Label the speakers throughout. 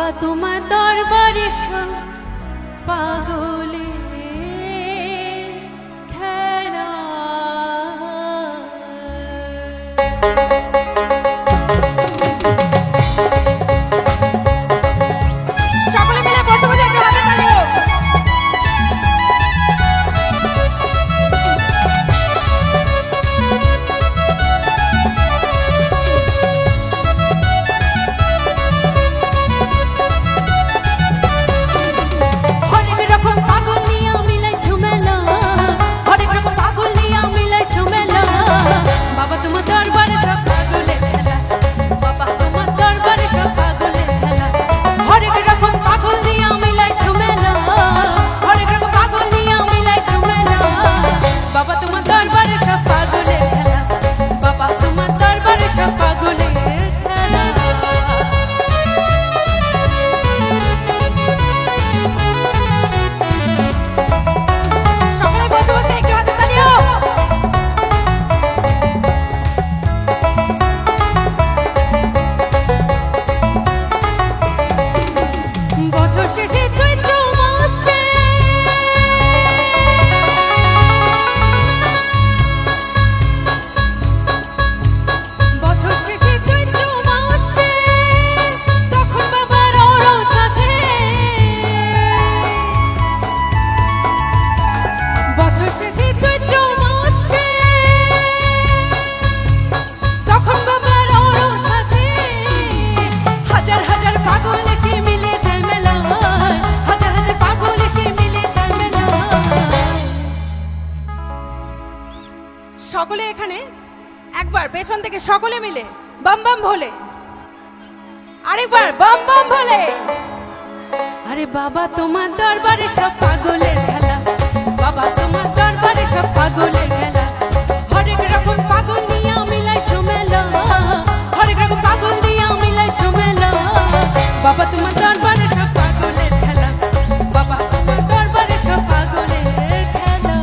Speaker 1: বাবা তোমার দরবারে সব পাগলে খেলা। সকলে মিলে বসে বসে একটু হাতে তালি হোক। সকলে এখানে একবার পেছন থেকে সকলে মিলে বম বম ভোলে, আরেকবার বম বম ভোলে। আরে বাবা তোমার দরবারে সব পাগলের খেলা, বাবা তোমার দরবারে সব পাগলের খেলা। হরেক রকম পাগল নিয়ে মিলাই সুমেলা, হরেক রকম পাগল নিয়ে মিলাই সুমেলা। বাবা তোমার দরবারে সব পাগলের খেলা, বাবা তোমার দরবারে সব পাগলের খেলা।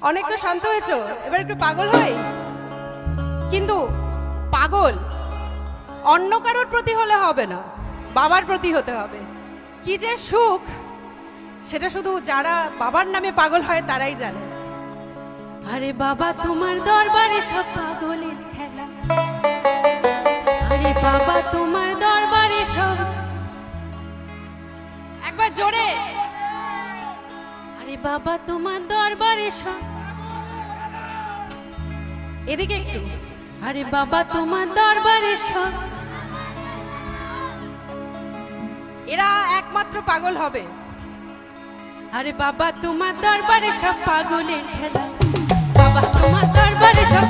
Speaker 1: অনেক তো শান্ত হয়েছো, এবার একটু পাগল হই। কিন্তু পাগল অন্য কারোর প্রতি হলে হবে না, বাবার প্রতি হতে হবে। কি যে সুখ সেটা শুধু যারা বাবার নামে পাগল হয় তারাই জানে। আরে বাবা তোমার দরবারে সব পাগলের খেলা, আরে বাবা তোমার দরবারে সব, একবার জোরে। আরে বাবা তোমার দরবারে সব, এদিকে একটু। আরে বাবা তোমার দরবারে সব, এরা একমাত্র পাগল হবে। আরে বাবা তোমার দরবারে সব পাগলের খেলা, বাবা তোমার দরবারে সব